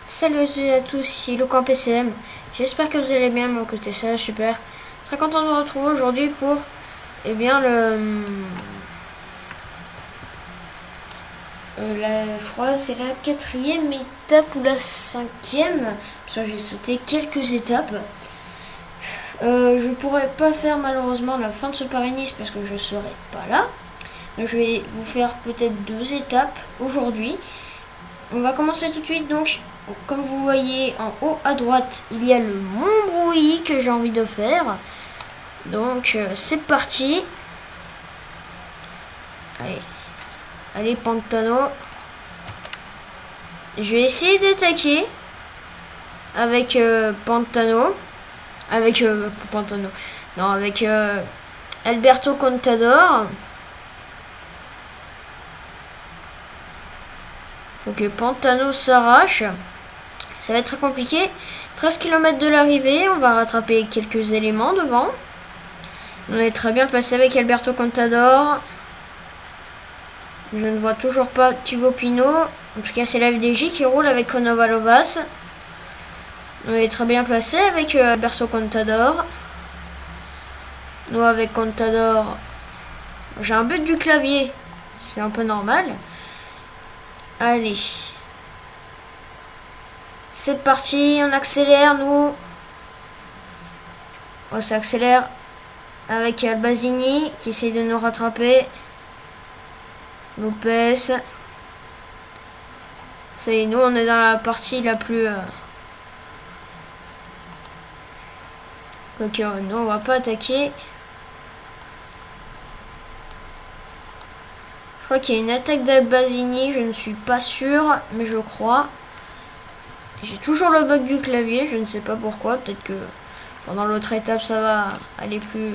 Salut à tous, ici Lucan PCM. J'espère que vous allez bien, de mon côté ça va super. Très content de vous retrouver aujourd'hui pour je crois c'est la 4e étape ou la 5e, parce que j'ai sauté quelques étapes. Je pourrais pas faire malheureusement la fin de ce Paris-Nice parce que je serai pas là. Donc je vais vous faire peut-être 2 étapes aujourd'hui. On va commencer tout de suite donc. Comme vous voyez en haut à droite, il y a le Mont Brouilly que j'ai envie de faire. Donc c'est parti. Allez Pantano. Je vais essayer d'attaquer avec Pantano. Avec Pantano. Non, avec Alberto Contador. Faut que Pantano s'arrache. Ça va être très compliqué. 13 km de l'arrivée, on va rattraper quelques éléments devant. On est très bien placé avec Alberto Contador. Je ne vois toujours pas Thibaut Pinot. En tout cas, c'est la FDJ qui roule avec Konovalovas. On est très bien placé avec Alberto Contador. Nous, avec Contador, j'ai un but du clavier. C'est un peu normal. Allez. C'est parti, on accélère, nous. On s'accélère avec Albazini qui essaye de nous rattraper. Lopez. Ça y est, nous on est dans la partie la plus... Ok, nous on va pas attaquer. Je crois qu'il y a une attaque d'Albazini, je ne suis pas sûr, mais je crois. J'ai toujours le bug du clavier, je ne sais pas pourquoi. Peut-être que pendant l'autre étape, ça va aller plus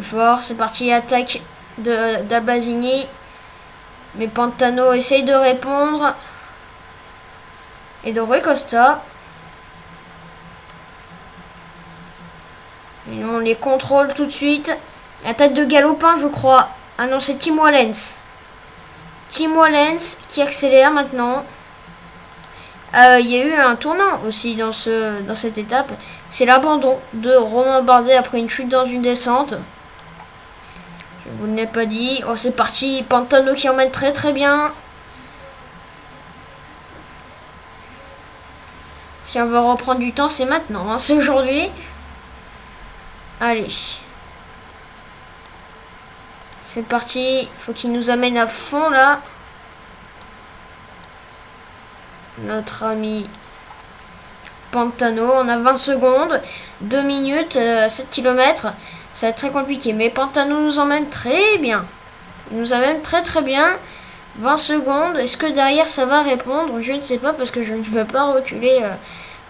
fort. C'est parti, attaque d'Albazini. Mais Pantano essaye de répondre. Et de Rui Costa. Et on les contrôle tout de suite. Attaque de Galopin, je crois. Ah non, c'est Tim Wallens. Tim Wallens qui accélère maintenant. Il y a eu un tournant aussi dans cette étape. C'est l'abandon de Romain Bardet après une chute dans une descente. Je vous l'ai pas dit. Oh, c'est parti. Pantano qui emmène très très bien. Si on veut reprendre du temps, c'est maintenant. Hein, c'est aujourd'hui. Allez. C'est parti. Il faut qu'il nous amène à fond là. Notre ami Pantano. On a 20 secondes. 2 minutes, 7 km. Ça va être très compliqué. Mais Pantano nous emmène très bien. Il nous amène très très bien. 20 secondes. Est-ce que derrière ça va répondre? Je ne sais pas parce que je ne peux pas reculer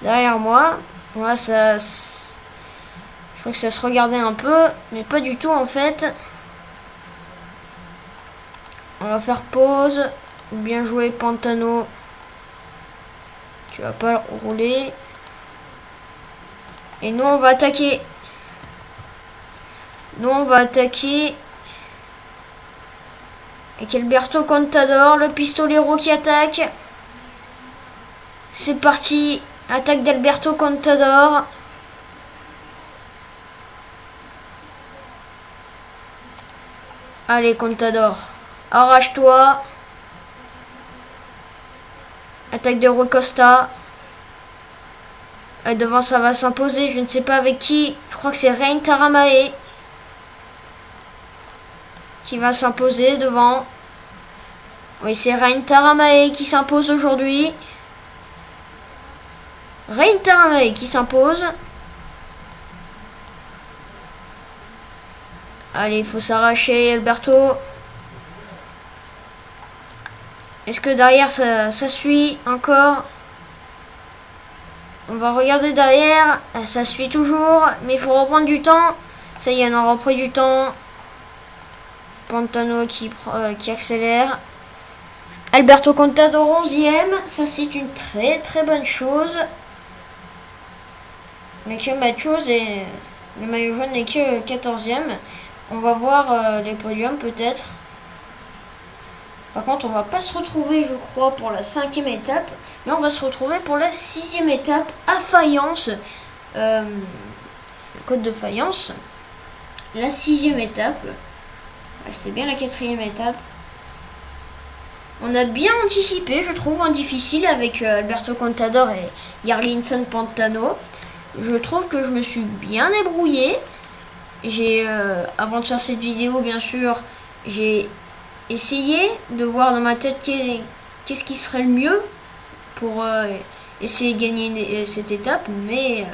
derrière moi. Voilà, ça... Je crois que ça se regardait un peu. Mais pas du tout en fait. On va faire pause. Bien joué Pantano. Tu vas pas rouler. Et nous on va attaquer. Nous on va attaquer. Avec Alberto Contador, le pistolero qui attaque. C'est parti. Attaque d'Alberto Contador. Allez Contador. Arrache-toi. Attaque de Rui Costa. Devant ça va s'imposer. Je ne sais pas avec qui. Je crois que c'est Rein Taramae qui va s'imposer devant. Oui, c'est Rein Taramae qui s'impose aujourd'hui. Rein Taramae qui s'impose. Allez, il faut s'arracher, Alberto. Est-ce que derrière ça suit encore? On va regarder derrière. Ça suit toujours, mais il faut reprendre du temps. Ça y est, on a repris du temps. Pantano qui accélère. Alberto Contador 11e. Ça, c'est une très très bonne chose. Mais que Mathieu et le maillot jaune n'est que 14e. On va voir les podiums peut-être. Par contre, on va pas se retrouver, je crois, pour la 5e étape, mais on va se retrouver pour la 6e étape à Fayence. Côte de Fayence. La 6e étape. C'était bien la 4e étape. On a bien anticipé, je trouve, un difficile avec Alberto Contador et Jarlinson Pantano. Je trouve que je me suis bien débrouillé. Avant de faire cette vidéo, bien sûr, j'ai essayé de voir dans ma tête qu'est-ce qui serait le mieux pour essayer de gagner cette étape, mais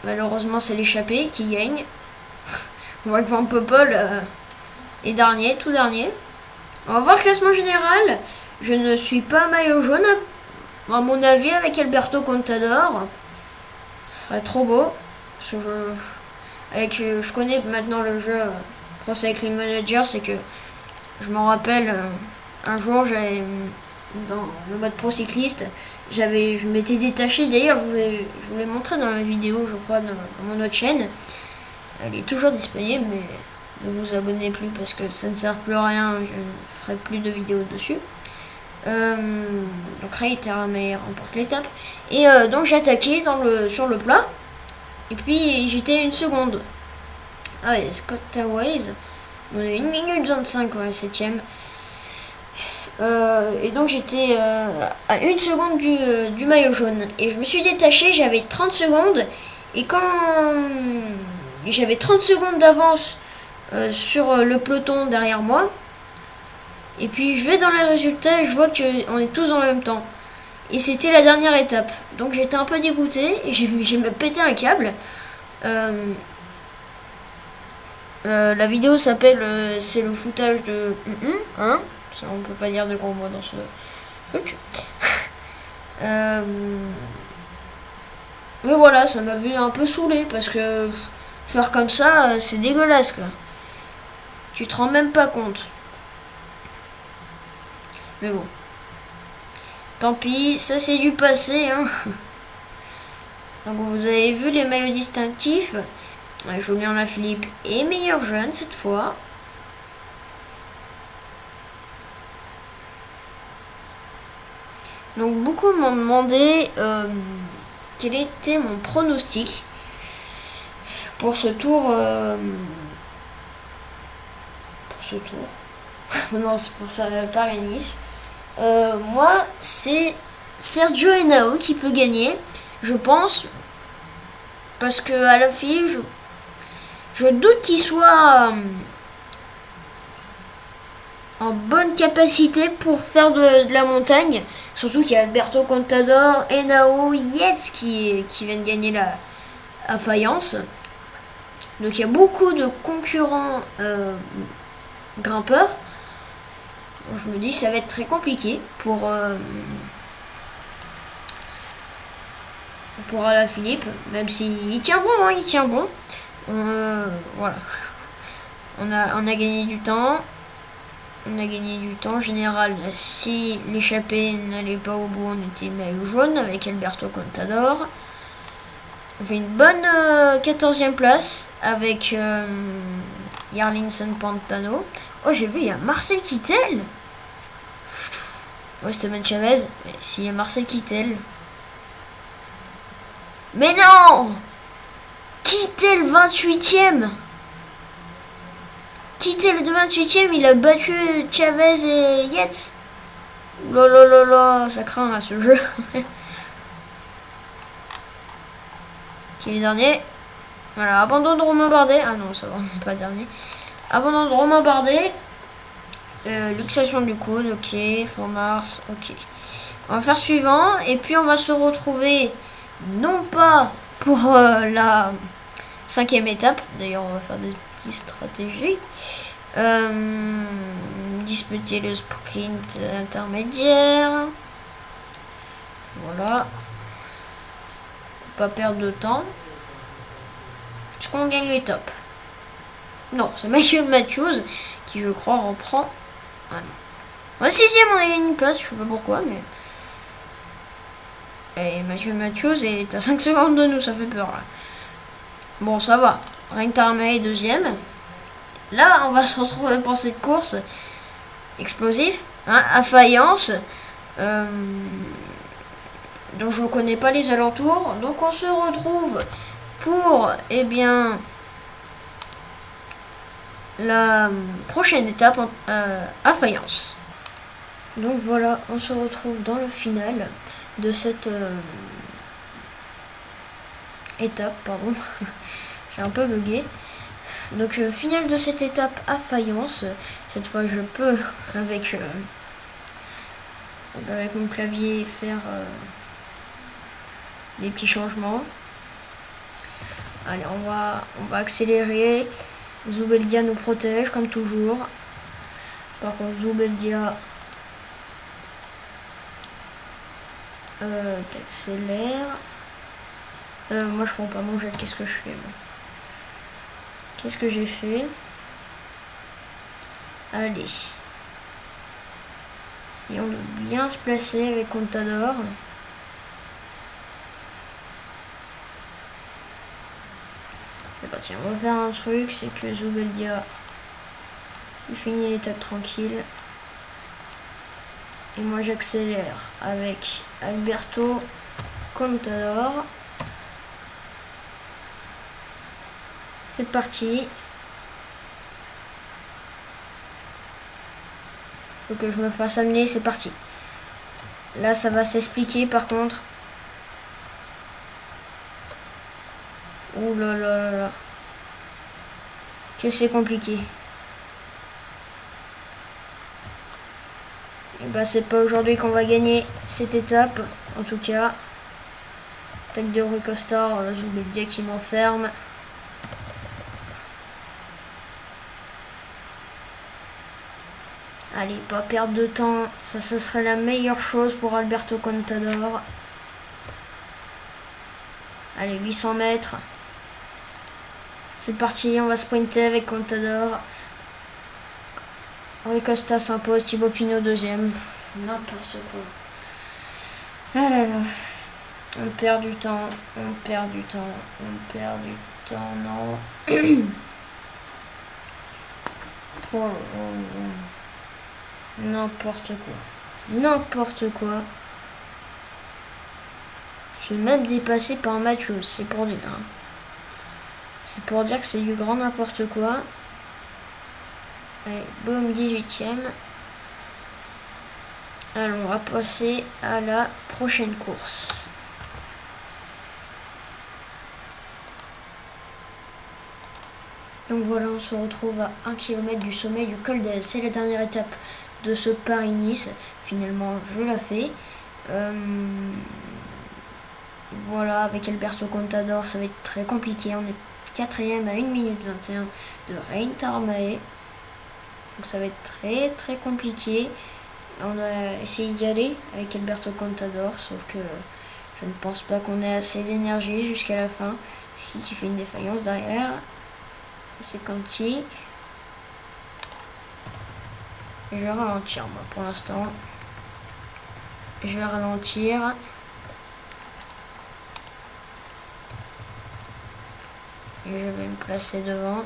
malheureusement c'est l'échappée qui gagne. On voit que Van Poppel est dernier, tout dernier. On va voir le classement général. Je ne suis pas maillot jaune, à mon avis, avec Alberto Contador. Ce serait trop beau. Je connais maintenant le jeu Pro Cycling Manager, c'est que je m'en rappelle un jour, j'avais dans le mode pro cycliste, je m'étais détaché. D'ailleurs, je vous l'ai montré dans la vidéo, je crois, dans mon autre chaîne. Elle est toujours disponible, mais ne vous abonnez plus parce que ça ne sert plus à rien. Je ne ferai plus de vidéos dessus. Donc Reiterame remporte l'étape. Et donc j'ai attaqué sur le plat. Et puis j'étais 1 seconde. Ah, et Scott Taways. On est 1 minute 25, ouais, 7ème. Et donc j'étais à 1 seconde du maillot jaune. Et je me suis détaché, j'avais 30 secondes. Et quand j'avais 30 secondes d'avance sur le peloton derrière moi. Et puis je vais dans les résultats et je vois qu'on est tous en même temps. Et c'était la dernière étape. Donc j'étais un peu dégoûté. J'ai me pété un câble. La vidéo s'appelle c'est le foutage de hein, on peut pas dire de gros mots dans ce truc. Mais voilà, ça m'a vu un peu saoulé parce que faire comme ça, c'est dégueulasse quoi. Tu te rends même pas compte. Mais bon. Tant pis, ça c'est du passé hein. Donc vous avez vu les maillots distinctifs. Julien Lafilippe est meilleur jeune cette fois. Donc beaucoup m'ont demandé quel était mon pronostic pour ce tour. Non, c'est pour ça Paris-Nice. Moi, c'est Sergio Henao qui peut gagner, je pense, parce que à la fille, je doute qu'il soit en bonne capacité pour faire de la montagne. Surtout qu'il y a Alberto Contador, Henao, Yates qui viennent gagner à Fayence. Donc il y a beaucoup de concurrents grimpeurs. Je me dis ça va être très compliqué pour Alaphilippe, même s'il tient bon, hein, il tient bon. Voilà. On a gagné du temps. On a gagné du temps. En général, si l'échappée n'allait pas au bout, on était maillot jaune avec Alberto Contador. On fait une bonne 14e place avec Jarlinson Pantano. Oh, j'ai vu, il y a Marcel Kittel. Ouais, Esteban Chavez. Mais s'il y a Marcel Kittel. Mais non! Kittel 28ème. Kittel de 28ème, il a battu Chavez et Yates. Lolololo, ça craint à ce jeu. Qui est le dernier? Voilà, abandon de Romain Bardet. Ah non, ça va, c'est pas le dernier. Abandon de Romain Bardet. Luxation du coude, ok. Fort Mars, ok. On va faire suivant. Et puis on va se retrouver, non pas pour la 5e étape. D'ailleurs, on va faire des petites stratégies. Disputer le sprint intermédiaire. Voilà. Pas perdre de temps. Est-ce qu'on gagne l'étape? Non, c'est Michael Matthews qui, je crois, reprend. Ah non. Ouais, 6ème, on a gagné une place, je sais pas pourquoi, mais. Et Michael Matthews est à 5 secondes de nous, ça fait peur là. Bon, ça va. Reiterame est 2ème. Là, on va se retrouver pour cette course. explosif, hein, à faïence. Donc je ne connais pas les alentours. Donc on se retrouve pour, eh bien, la prochaine étape à faïence. Donc voilà, on se retrouve dans le final de cette étape, pardon. J'ai un peu bugué. Donc finale de cette étape à faïence. Cette fois je peux avec mon clavier faire des petits changements. Allez, on va accélérer. Zubeldia nous protège comme toujours. Par contre Zubeldia t'accélère. Moi je prends pas mon jet, qu'est-ce que je fais moi? Qu'est-ce que j'ai fait? Allez. Essayons de bien se placer avec Contador. Et bah tiens, on va faire un truc, c'est que Zubeldia il finit l'étape tranquille. Et moi j'accélère avec Alberto Contador. C'est parti. Faut que je me fasse amener, c'est parti. Là ça va s'expliquer par contre. Ouh là là là là. Que c'est compliqué. Et bah c'est pas aujourd'hui qu'on va gagner cette étape. En tout cas. Attaque de Rui Costa, la Zubeldia qui m'enferme. Allez, pas perdre de temps. Ça serait la meilleure chose pour Alberto Contador. Allez, 800 mètres. C'est parti, on va sprinter avec Contador. Rui Costa s'impose, Thibaut Pinot deuxième. N'importe quoi. Ah là là. On perd du temps, on perd du temps, on perd du temps, non. Oh, n'importe quoi. N'importe quoi. Je suis même dépassé par Mathieu, c'est pour dire. Hein. C'est pour dire que c'est du grand n'importe quoi. Allez, boum, 18ème. Alors, on va passer à la prochaine course. Donc voilà, on se retrouve à 1 km du sommet du col d'El. C'est la dernière étape de ce Paris-Nice. Finalement, je la fais. Voilà, avec Alberto Contador, ça va être très compliqué. On est 4ème à 1 minute 21 de Rein Tarmae. Donc ça va être très très compliqué. On a essayé d'y aller avec Alberto Contador, sauf que je ne pense pas qu'on ait assez d'énergie jusqu'à la fin. Ce qui fait une défaillance derrière. C'est Conti. Je vais ralentir moi pour l'instant. Je vais ralentir. Et je vais me placer devant.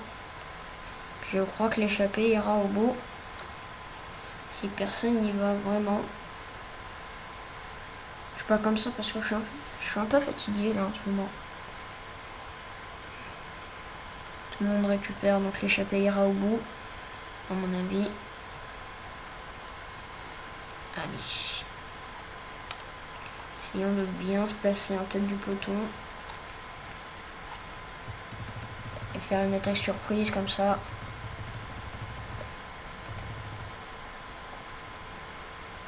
Puis je crois que l'échappée ira au bout. Si personne n'y va vraiment. Je suis pas comme ça parce que je suis un peu fatigué là en ce moment. Tout le monde récupère, donc l'échappée ira au bout, à mon avis. Allez. Essayons de bien se placer en tête du peloton. Et faire une attaque surprise comme ça.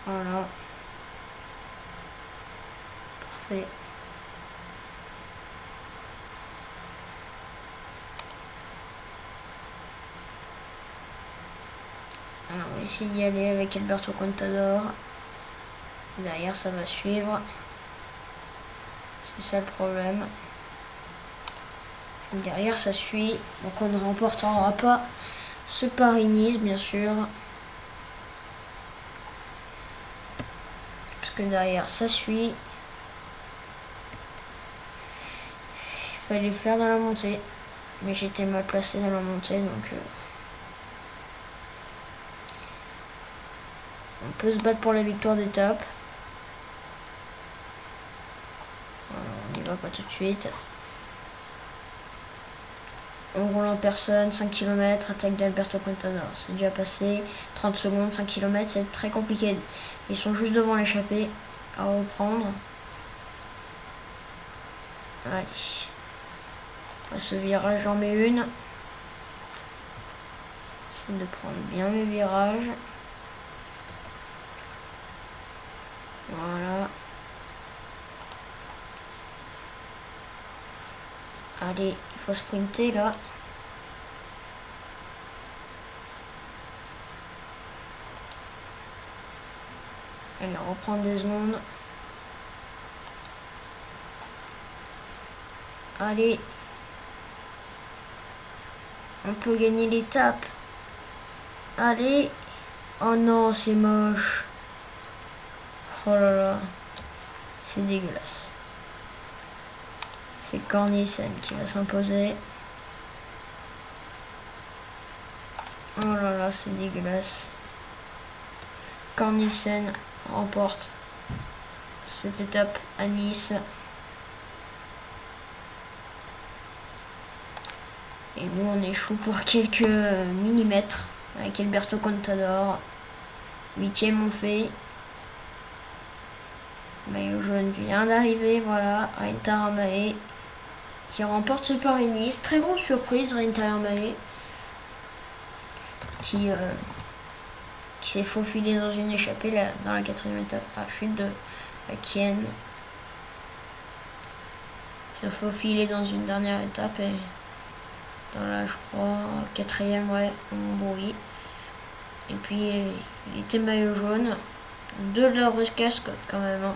Voilà. Parfait. Alors, on va essayer d'y aller avec Alberto Contador. Derrière, ça va suivre. C'est ça le problème. Derrière, ça suit. Donc, on ne remportera pas ce Paris-Nice, bien sûr. Parce que derrière, ça suit. Il fallait faire dans la montée. Mais j'étais mal placé dans la montée, donc... On peut se battre pour la victoire d'étape. On y va pas tout de suite. On roule en personne, 5 km, attaque d'Alberto Contador. C'est déjà passé. 30 secondes, 5 km, c'est très compliqué. Ils sont juste devant l'échappée à reprendre. Allez. À ce virage, j'en mets une. J'essaie de prendre bien mes virages. Voilà. Allez, il faut sprinter là. Allez, on reprend des secondes. Allez. On peut gagner l'étape. Allez. Oh non, c'est moche. Oh là là. C'est dégueulasse. C'est Cornissen qui va s'imposer. Oh là là, c'est dégueulasse. Cornissen remporte cette étape à Nice. Et nous, on échoue pour quelques millimètres avec Alberto Contador. 8e, on fait. Maillot jaune vient d'arriver, voilà. Rein Taaramäe qui remporte ce Paris-Nice. Très grosse surprise, Rein Taaramäe qui s'est faufilé dans une échappée là, dans la 4e étape. La chute de Kien. Se faufiler dans une dernière étape et dans la, je crois, 4e, ouais, en bruit. Et puis il était maillot jaune. De leur casque quand même. Hein.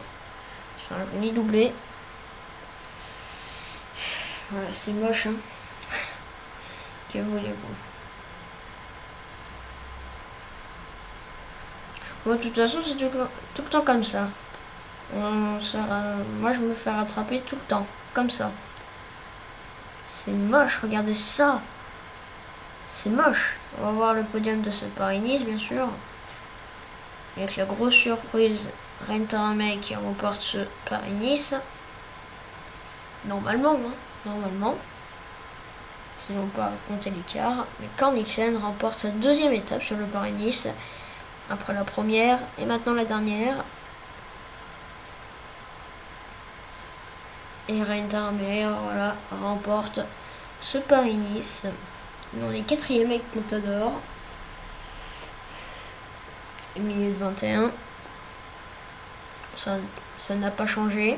C'est un joli doublé. Voilà, c'est moche. Hein. Que voulez-vous? Bon, de toute façon, c'est tout le temps comme ça. Moi, je me fais rattraper tout le temps. Comme ça. C'est moche, regardez ça. C'est moche. On va voir le podium de ce Paris-Nice, bien sûr. Avec la grosse surprise, Rein Taaramäe qui remporte ce Paris-Nice. Normalement, hein. Normalement. Si on peut compter l'écart. Mais Cornissen remporte sa 2e étape sur le Paris-Nice. Après la première et maintenant la dernière. Et Rein Taaramäe, voilà, remporte ce Paris-Nice. On est 4e avec Contador. Milieu de 21. Ça n'a pas changé.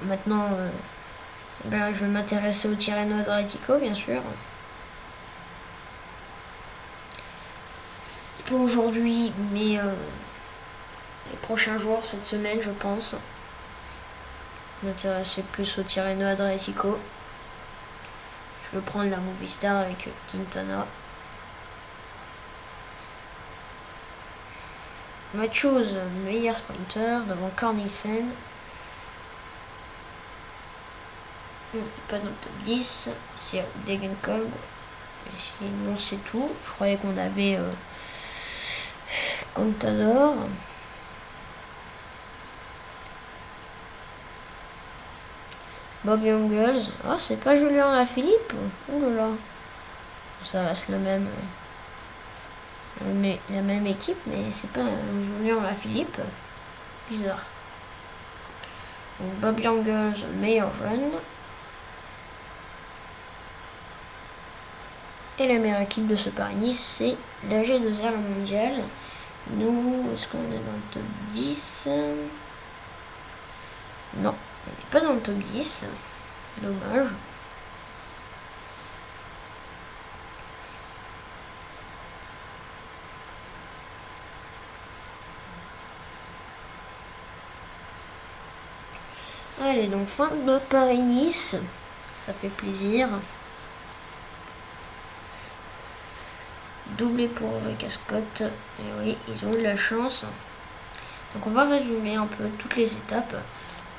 Maintenant, je vais m'intéresser au Tirreno Adriatico, bien sûr. Pas aujourd'hui, mais les prochains jours, cette semaine, je pense. M'intéresser plus au Tirreno Adriatico. Je vais prendre la Movistar avec Quintana. Matthews, meilleur sprinter devant Cornissen. Pas dans le top 10. C'est Degenkolb. Mais sinon, c'est tout. Je croyais qu'on avait Contador. Bob Jungels. Ah, c'est pas Julien Alaphilippe. Oh là là. Ça reste la même équipe, mais c'est pas Julien Alaphilippe. Bizarre. Donc, Bob Jungels, meilleur jeune. Et la meilleure équipe de ce Paris-Nice, c'est la G2R, le mondial. Nous, est-ce qu'on est dans le top 10? Non, on n'est pas dans le top 10. Dommage. Allez, donc fin de Paris-Nice. Ça fait plaisir. Doublé pour Cascotte. Et oui, ils ont eu la chance. Donc on va résumer un peu toutes les étapes.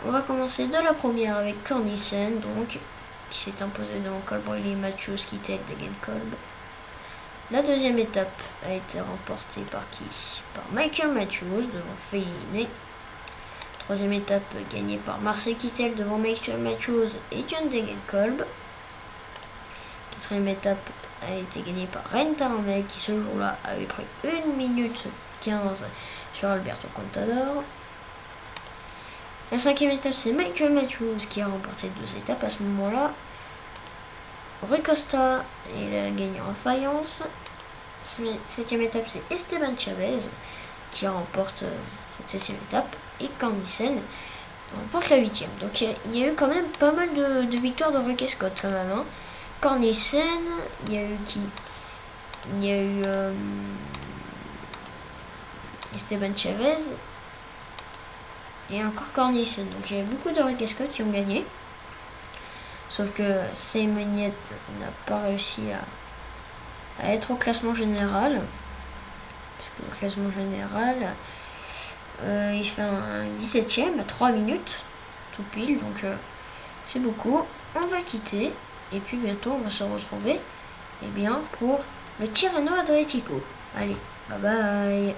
On va commencer de la première avec Cornissen, donc, qui s'est imposé devant Colbrelli, Matthews, Kittel, Degenkolb. La deuxième étape a été remportée par qui? Par Michael Matthews devant Fellini. Troisième étape gagnée par Marcel Kittel devant Michael Matthews et John Degenkolb. Quatrième étape a été gagnée par Ren Taranvel qui ce jour-là avait pris 1 minute 15 sur Alberto Contador. La cinquième étape, c'est Michael Matthews qui a remporté 2 étapes à ce moment-là. Rui Costa, il a gagné en faïence. Septième étape, c'est Esteban Chavez qui remporte cette 7e étape. Et Cornissen remporte la 8e. Donc il y a eu quand même pas mal de victoires de Ricky Scott quand même. Hein. Cornissen, il y a eu qui? Il y a eu Esteban Chavez et encore Cornissen. Donc il y a eu beaucoup de Ricky Scott qui ont gagné. Sauf que Seimoniet n'a pas réussi à être au classement général. Parce que le classement général, il fait un 17e à 3 minutes, tout pile. Donc c'est beaucoup. On va quitter. Et puis bientôt on va se retrouver pour le Tirreno Adriatico. Allez, bye bye.